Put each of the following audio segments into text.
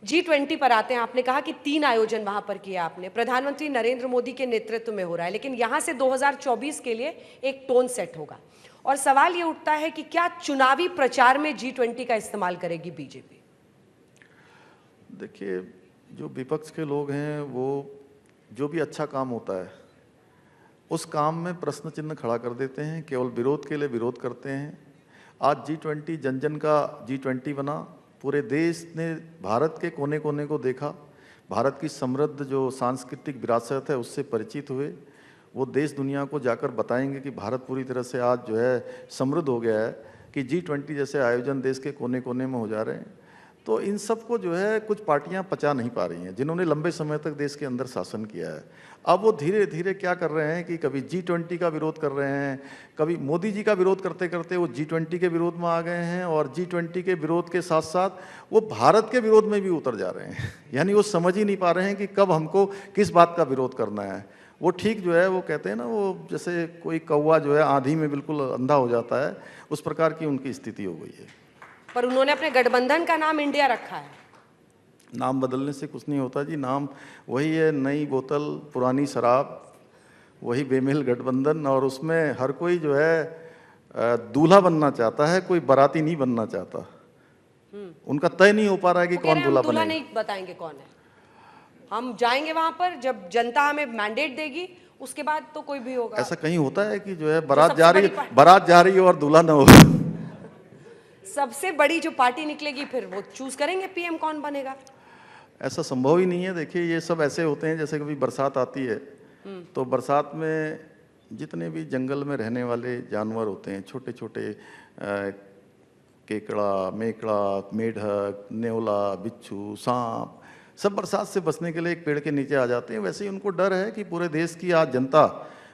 G20 पर आते हैं। आपने कहा कि 3 आयोजन वहां पर किया आपने, प्रधानमंत्री नरेंद्र मोदी के नेतृत्व में हो रहा है, लेकिन यहां से 2024 के लिए एक टोन सेट होगा और सवाल ये उठता है कि क्या चुनावी प्रचार में G20 का इस्तेमाल करेगी बीजेपी? देखिए, जो विपक्ष के लोग हैं वो जो भी अच्छा काम होता है उस काम में प्रश्न चिन्ह खड़ा कर देते हैं, केवल विरोध के लिए विरोध करते हैं। आज G20 जन जन का G20 बना, पूरे देश ने भारत के कोने कोने को देखा, भारत की समृद्ध जो सांस्कृतिक विरासत है उससे परिचित हुए। वो देश दुनिया को जाकर बताएंगे कि भारत पूरी तरह से आज जो है समृद्ध हो गया है, कि G20 जैसे आयोजन देश के कोने कोने में हो जा रहे हैं। तो इन सब को जो है कुछ पार्टियां पचा नहीं पा रही हैं, जिन्होंने लंबे समय तक देश के अंदर शासन किया है। अब वो धीरे धीरे क्या कर रहे हैं कि कभी G20 का विरोध कर रहे हैं, कभी मोदी जी का विरोध करते करते वो G20 के विरोध में आ गए हैं, और G20 के विरोध के साथ साथ वो भारत के विरोध में भी उतर जा रहे हैं। यानी वो समझ ही नहीं पा रहे हैं कि कब हमको किस बात का विरोध करना है। वो ठीक जो है वो कहते हैं ना, वो जैसे कोई कौवा जो है आंधी में बिल्कुल अंधा हो जाता है, उस प्रकार की उनकी स्थिति हो गई है। पर उन्होंने अपने गठबंधन का नाम इंडिया रखा है। नाम बदलने से कुछ नहीं होता जी, नाम वही है, नई बोतल पुरानी शराब, वही बेमेल गठबंधन। और उसमें हर कोई जो है दूल्हा बनना चाहता है, कोई बाराती नहीं बनना चाहता। उनका तय नहीं हो पा रहा है कि कौन दूल्हा बनेगा। नहीं बताएंगे कौन है, हम जाएंगे वहां पर, जब जनता हमें मैंडेट देगी उसके बाद तो कोई भी होगा। ऐसा कहीं होता है कि जो है बारात जा रही और दूल्हा ना हो? सबसे बड़ी जो पार्टी निकलेगी फिर वो चूज करेंगे पीएम कौन बनेगा। ऐसा संभव ही नहीं है। देखिए, ये सब ऐसे होते हैं जैसे कभी बरसात आती है तो बरसात में जितने भी जंगल में रहने वाले जानवर होते हैं, छोटे छोटे केकड़ा, मेकड़ा, मेढक, नेवला, बिच्छू, सांप, सब बरसात से बचने के लिए एक पेड़ के नीचे आ जाते हैं। वैसे ही उनको डर है कि पूरे देश की आज जनता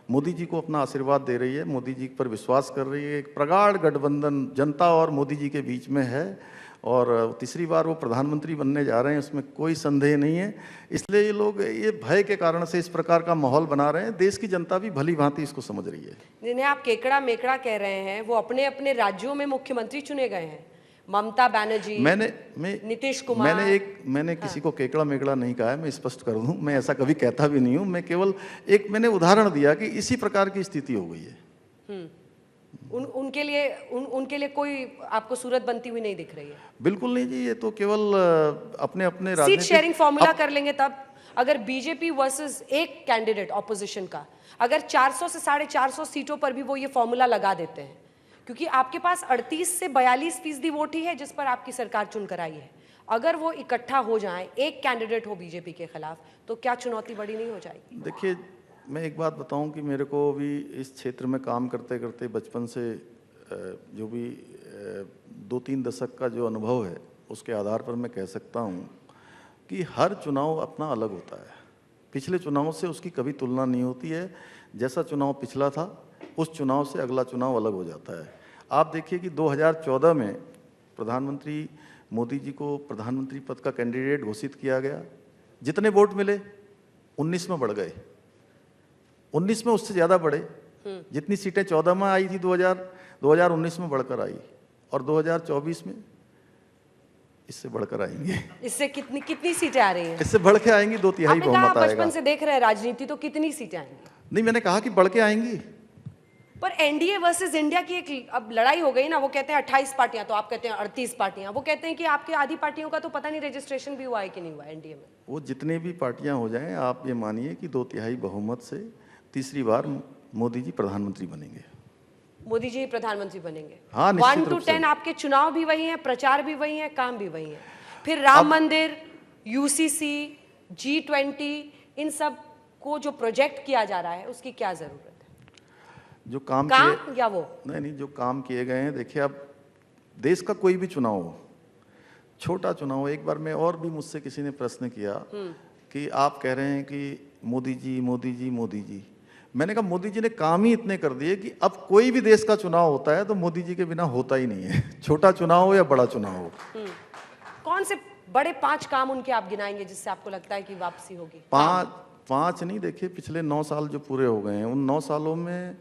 मोदी जी को अपना आशीर्वाद दे रही है, मोदी जी पर विश्वास कर रही है। एक प्रगाढ़ गठबंधन जनता और मोदी जी के बीच में है, और तीसरी बार वो प्रधानमंत्री बनने जा रहे हैं, उसमें कोई संदेह नहीं है। इसलिए ये लोग ये भय के कारण से इस प्रकार का माहौल बना रहे हैं। देश की जनता भी भली भांति इसको समझ रही है। जिन्हें आप केकड़ा मेकड़ा कह रहे हैं वो अपने अपने राज्यों में मुख्यमंत्री चुने गए हैं। ममता बनर्जी, नीतीश कुमार। मैंने किसी को केकड़ा मेकड़ा नहीं कहा है, मैं स्पष्ट कर दूं, मैं ऐसा कभी कहता भी नहीं हूं। मैं केवल मैंने उदाहरण दिया कि इसी प्रकार की स्थिति हो गई है। उनके लिए कोई आपको सूरत बनती हुई नहीं दिख रही है? बिल्कुल नहीं जी, ये तो केवल अपने अपने सीट शेयरिंग फॉर्मूला कर लेंगे तब। अगर बीजेपी वर्सेस एक कैंडिडेट ऑपोजिशन का, अगर 400 से 450 सीटों पर भी वो ये फॉर्मूला लगा देते हैं, क्योंकि आपके पास 38 से 42% वोट ही है जिस पर आपकी सरकार चुनकर आई है, अगर वो इकट्ठा हो जाएं, एक कैंडिडेट हो बीजेपी के खिलाफ, तो क्या चुनौती बड़ी नहीं हो जाएगी? देखिए, मैं एक बात बताऊं कि मेरे को भी इस क्षेत्र में काम करते करते बचपन से जो भी 2-3 दशक का जो अनुभव है उसके आधार पर मैं कह सकता हूं कि हर चुनाव अपना अलग होता है। पिछले चुनाव से उसकी कभी तुलना नहीं होती है। जैसा चुनाव पिछला था उस चुनाव से अगला चुनाव अलग हो जाता है। आप देखिए कि 2014 में प्रधानमंत्री मोदी जी को प्रधानमंत्री पद का कैंडिडेट घोषित किया गया, जितने वोट मिले 19 में बढ़ गए, 19 में उससे ज़्यादा बढ़े। जितनी सीटें 14 में आई थी 2019 में बढ़कर आई, और 2024 में इससे बढ़कर आएंगे। इससे कितनी सीटें आ रही हैं? इससे बढ़ के आएंगी, 2/3 बहुमत आएगा। बचपन से देख रहे हैं राजनीति, तो कितनी सीटें आएंगी? नहीं, मैंने कहा कि बढ़ के आएंगी। पर एनडीए वर्सेस इंडिया की एक अब लड़ाई हो गई ना। वो कहते हैं 28 पार्टियां, तो आप कहते हैं 38 पार्टियां। वो कहते हैं कि आपके आधी पार्टियों का तो पता नहीं रजिस्ट्रेशन भी हुआ है कि नहीं हुआ एनडीए में। वो जितने भी पार्टियां हो जाएं, आप ये मानिए कि 2/3 बहुमत से तीसरी बार मोदी जी प्रधानमंत्री बनेंगे। मोदी जी प्रधानमंत्री बनेंगे। हाँ, 1 to 10 आपके चुनाव भी वही है, प्रचार भी वही है, काम भी वही है। फिर राम मंदिर, यूसीसी, G20, इन सब को जो प्रोजेक्ट किया जा रहा है उसकी क्या जरूरत है? जो काम या वो नहीं, जो काम किए गए हैं। देखिए, अब देश का कोई भी चुनाव हो, छोटा चुनाव हो, एक बार मैं और भी मुझसे किसी ने प्रश्न किया कि आप कह रहे हैं कि मोदी जी मोदी जी मोदी जी। मैंने कहा मोदी जी ने काम ही इतने कर दिए कि अब कोई भी देश का चुनाव होता है तो मोदी जी के बिना होता ही नहीं है, छोटा चुनाव हो या बड़ा चुनाव हो। कौन से बड़े 5 काम उनके आप गिनाएंगे जिससे आपको लगता है कि वापसी होगी? 5 नहीं, देखिए पिछले 9 साल जो पूरे हो गए हैं, उन 9 सालों में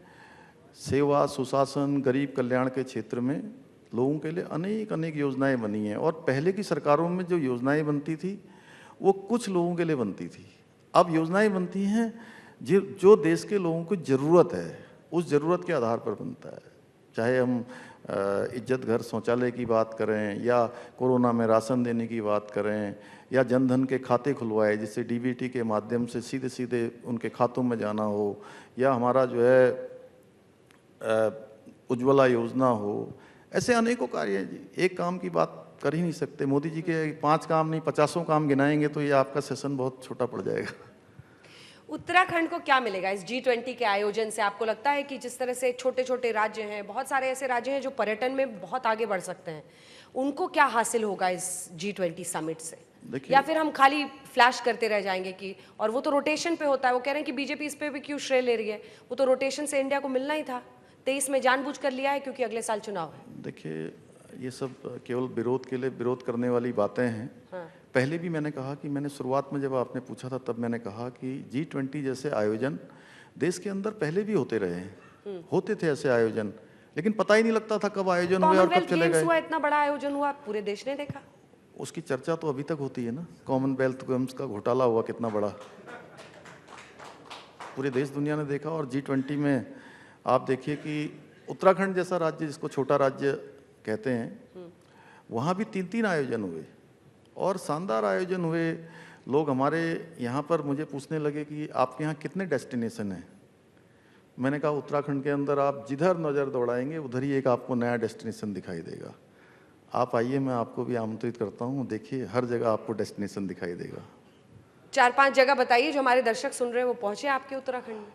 सेवा, सुशासन, गरीब कल्याण के क्षेत्र में लोगों के लिए अनेक अनेक योजनाएं बनी हैं, और पहले की सरकारों में जो योजनाएं बनती थी वो कुछ लोगों के लिए बनती थी। अब योजनाएं बनती हैं जो देश के लोगों को ज़रूरत है, उस ज़रूरत के आधार पर बनता है। चाहे हम इज्जत घर शौचालय की बात करें, या कोरोना में राशन देने की बात करें, या जनधन के खाते खुलवाए जिससे डीबीटी के माध्यम से सीधे सीधे उनके खातों में जाना हो, या हमारा जो है उज्ज्वला योजना हो, ऐसे अनेकों कार्य हैं जी। एक काम की बात कर ही नहीं सकते। मोदी जी के 5 काम नहीं 50 काम गिनाएंगे तो ये आपका सेशन बहुत छोटा पड़ जाएगा। उत्तराखंड को क्या मिलेगा इस G20 के आयोजन से? आपको लगता है कि जिस तरह से छोटे छोटे राज्य हैं, बहुत सारे ऐसे राज्य हैं जो पर्यटन में बहुत आगे बढ़ सकते हैं, उनको क्या हासिल होगा इस G20 समिट से? या फिर हम खाली फ्लैश करते रह जाएंगे कि, और वो तो रोटेशन पे होता है। वो कह रहे हैं कि बीजेपी इस पे भी क्यों श्रेय ले रही है, वो तो रोटेशन से इंडिया को मिलना ही था। 23 में जानबूझ कर लिया है क्योंकि अगले साल चुनाव है। देखिए, ये सब केवल विरोध के लिए विरोध करने वाली बातें हैं। हाँ। पहले भी मैंने कहा कि मैंने शुरुआत में जब आपने पूछा था तब मैंने कहा कि G20 जैसे आयोजन देश के अंदर पहले भी होते रहे हैं, होते थे ऐसे आयोजन, लेकिन पता ही नहीं लगता था कब आयोजन हुए और कब चले गए। हुआ, इतना बड़ा आयोजन हुआ, पूरे देश ने देखा। उसकी चर्चा तो अभी तक होती है ना। कॉमनवेल्थ गेम्स का घोटाला हुआ कितना बड़ा, पूरे देश दुनिया ने देखा। और G20 में आप देखिए कि उत्तराखंड जैसा राज्य, जिसको छोटा राज्य कहते हैं, वहाँ भी 3-3 आयोजन हुए और शानदार आयोजन हुए। लोग हमारे यहाँ पर मुझे पूछने लगे कि आपके यहाँ कितने डेस्टिनेशन हैं। मैंने कहा उत्तराखंड के अंदर आप जिधर नज़र दौड़ाएंगे उधर ही एक आपको नया डेस्टिनेशन दिखाई देगा। आप आइए, मैं आपको भी आमंत्रित करता हूँ, देखिए हर जगह आपको डेस्टिनेशन दिखाई देगा। 4-5 जगह बताइए जो हमारे दर्शक सुन रहे हैं, वो पहुँचे आपके उत्तराखंड में।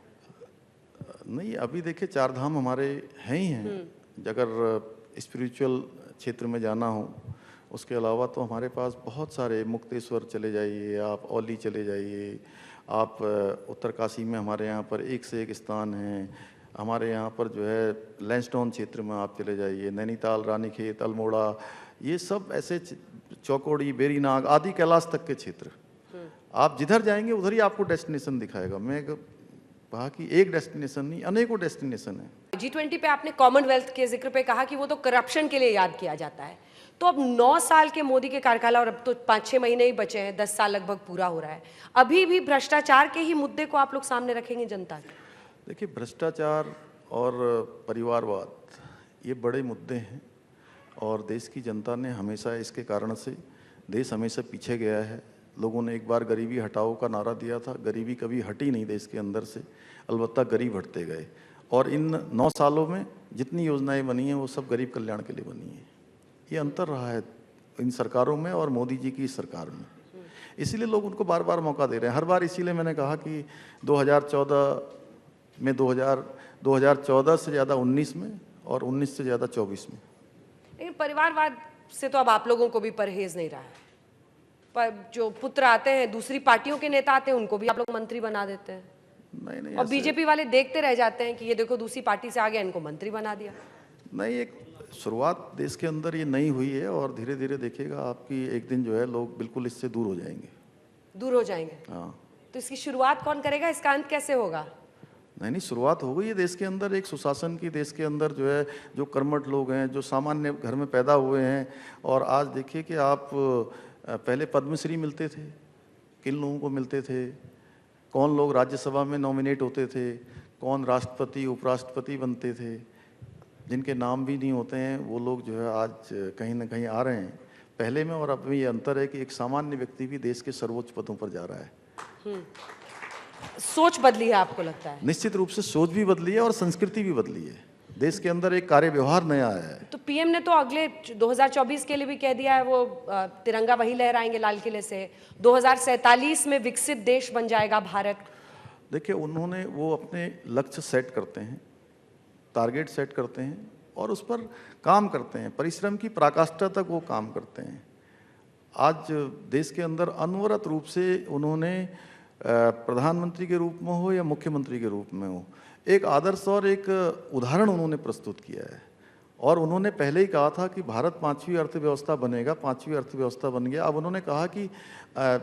नहीं, अभी देखिए 4 धाम हमारे हैं ही हैं। अगर स्पिरिचुअल क्षेत्र में जाना हो, उसके अलावा तो हमारे पास बहुत सारे, मुक्तेश्वर चले जाइए, आप औली चले जाइए, आप उत्तरकाशी में हमारे यहाँ पर एक से एक स्थान हैं। हमारे यहाँ पर जो है लैंसडाउन क्षेत्र में आप चले जाइए, नैनीताल, रानीखेत, अल्मोड़ा, ये सब ऐसे चौकोड़ी, बेरीनाग आदि कैलाश तक के क्षेत्र, आप जिधर जाएंगे उधर ही आपको डेस्टिनेशन दिखाएगा। मैं कहा कि एक डेस्टिनेशन नहीं, अनेकों डेस्टिनेशन है। G20 पे आपने कॉमनवेल्थ के जिक्र पे कहा कि वो तो करप्शन के लिए याद किया जाता है। तो अब 9 साल के मोदी के कार्यकाल, और अब तो 5-6 महीने ही बचे हैं, 10 साल लगभग पूरा हो रहा है, अभी भी भ्रष्टाचार के ही मुद्दे को आप लोग सामने रखेंगे जनता के? देखिए, भ्रष्टाचार और परिवारवाद ये बड़े मुद्दे हैं, और देश की जनता ने हमेशा इसके कारण से, देश हमेशा पीछे गया है। लोगों ने एक बार गरीबी हटाओ का नारा दिया था, गरीबी कभी हटी नहीं देश के अंदर से, अलबत्ता गरीब हटते गए। और इन 9 सालों में जितनी योजनाएं बनी हैं वो सब गरीब कल्याण के लिए बनी हैं। ये अंतर रहा है इन सरकारों में और मोदी जी की इस सरकार में, इसीलिए लोग उनको बार बार मौका दे रहे हैं हर बार। इसीलिए मैंने कहा कि 2014 में 2014 से ज़्यादा 19 में और 19 से ज़्यादा 24 में। लेकिन परिवारवाद से तो अब आप लोगों को भी परहेज नहीं रहा है। पर जो पुत्र आते हैं, दूसरी पार्टियों के नेता आते हैं, उनको भी आप लोग मंत्री बना देते हैं। नहीं, और बीजेपी वाले देखते रह जाते हैं कि ये देखो दूसरी पार्टी से आ गया, इनको मंत्री बना दिया। नहीं, एक शुरुआत देश के अंदर ये नहीं हुई है, और धीरे धीरे देखिएगा आपकी एक दिन जो है लोग बिल्कुल इससे दूर हो जाएंगे। दूर हो जाएंगे? हाँ। तो इसकी शुरुआत कौन करेगा, इसका अंत कैसे होगा? नहीं, शुरुआत हो गई है देश के अंदर एक सुशासन की। देश के अंदर जो है, जो कर्मठ लोग हैं, जो सामान्य घर में पैदा हुए हैं, और आज देखिए कि आप पहले पद्मश्री मिलते थे, किन लोगों को मिलते थे, कौन लोग राज्यसभा में नॉमिनेट होते थे, कौन राष्ट्रपति उपराष्ट्रपति बनते थे, जिनके नाम भी नहीं होते हैं, वो लोग जो है आज कहीं ना कहीं आ रहे हैं। पहले में और अब में ये अंतर है कि एक सामान्य व्यक्ति भी देश के सर्वोच्च पदों पर जा रहा है। सोच बदली है आपको लगता है? निश्चित रूप से सोच भी बदली है और संस्कृति भी बदली है। देश के अंदर एक कार्य व्यवहार नया आया है। तो पीएम ने तो अगले 2024 के लिए भी कह दिया है, वो तिरंगा वही लहराएंगे लाल किले से। 2047 में विकसित देश बन जाएगा भारत। देखिए, उन्होंने वो अपने लक्ष्य सेट करते हैं, टारगेट सेट करते हैं और उस पर काम करते हैं, परिश्रम की पराकाष्ठा तक वो काम करते हैं। आज देश के अंदर अनवरत रूप से उन्होंने प्रधानमंत्री के रूप में हो या मुख्यमंत्री के रूप में हो, एक आदर्श और एक उदाहरण उन्होंने प्रस्तुत किया है। और उन्होंने पहले ही कहा था कि भारत 5वीं अर्थव्यवस्था बनेगा, 5वीं अर्थव्यवस्था बन गया। अब उन्होंने कहा कि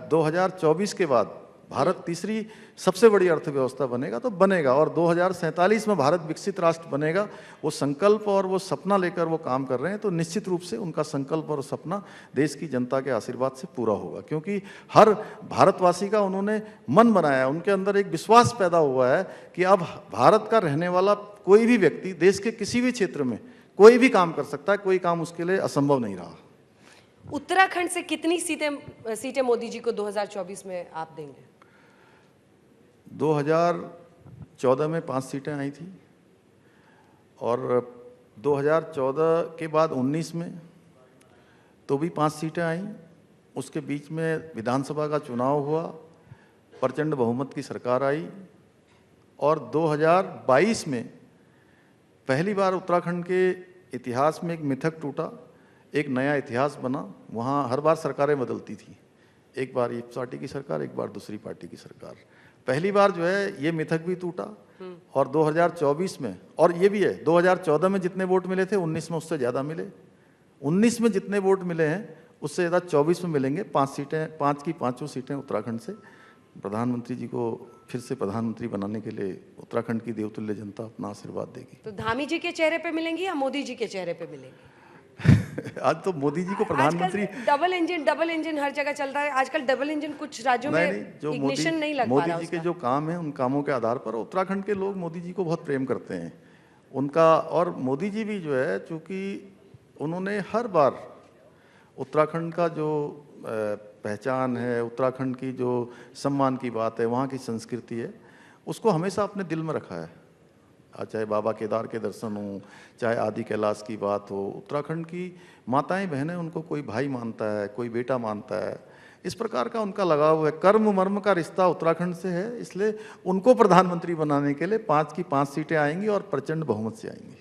2024 के बाद भारत तीसरी सबसे बड़ी अर्थव्यवस्था बनेगा तो बनेगा, और 2047 में भारत विकसित राष्ट्र बनेगा, वो संकल्प और वो सपना लेकर वो काम कर रहे हैं, तो निश्चित रूप से उनका संकल्प और सपना देश की जनता के आशीर्वाद से पूरा होगा। क्योंकि हर भारतवासी का उन्होंने मन बनाया है, उनके अंदर एक विश्वास पैदा हुआ है कि अब भारत का रहने वाला कोई भी व्यक्ति देश के किसी भी क्षेत्र में कोई भी काम कर सकता है, कोई काम उसके लिए असंभव नहीं रहा। उत्तराखंड से कितनी सीटें मोदी जी को 2024 में आप देंगे? 2014 में 5 सीटें आई थी, और 2014 के बाद 19 में तो भी 5 सीटें आईं। उसके बीच में विधानसभा का चुनाव हुआ, प्रचंड बहुमत की सरकार आई, और 2022 में पहली बार उत्तराखंड के इतिहास में एक मिथक टूटा, एक नया इतिहास बना। वहाँ हर बार सरकारें बदलती थी, एक बार एक पार्टी की सरकार, एक बार दूसरी पार्टी की सरकार। पहली बार जो है ये मिथक भी टूटा, और 2024 में, और ये भी है 2014 में जितने वोट मिले थे 19 में उससे ज़्यादा मिले। 19 में जितने वोट मिले हैं उससे ज़्यादा 24 में मिलेंगे। 5 सीटें, 5 की 5 सीटें उत्तराखंड से। प्रधानमंत्री जी को फिर से प्रधानमंत्री बनाने के लिए उत्तराखंड की देवतुल्य जनता अपना आशीर्वाद देगी। तो धामी जी के चेहरे पे मिलेंगी या मोदी जी के चेहरे पे मिलेंगी? आज तो मोदी जी को प्रधानमंत्री, डबल इंजन हर जगह चल रहा है आजकल। डबल इंजन कुछ राज्यों में जो इग्निशन नहीं लग पा रहा मोदी जी के जो काम है उन कामों के आधार पर उत्तराखंड के लोग मोदी जी को बहुत प्रेम करते हैं उनका। और मोदी जी भी जो है, चूँकि उन्होंने हर बार उत्तराखंड का जो पहचान है, उत्तराखंड की जो सम्मान की बात है, वहाँ की संस्कृति है, उसको हमेशा अपने दिल में रखा है। चाहे बाबा केदार के दर्शन हो, चाहे आदि कैलाश की बात हो, उत्तराखंड की माताएं बहनें उनको कोई भाई मानता है, कोई बेटा मानता है। इस प्रकार का उनका लगाव है, कर्म मर्म का रिश्ता उत्तराखंड से है। इसलिए उनको प्रधानमंत्री बनाने के लिए 5 की 5 सीटें आएंगी और प्रचंड बहुमत से आएंगी।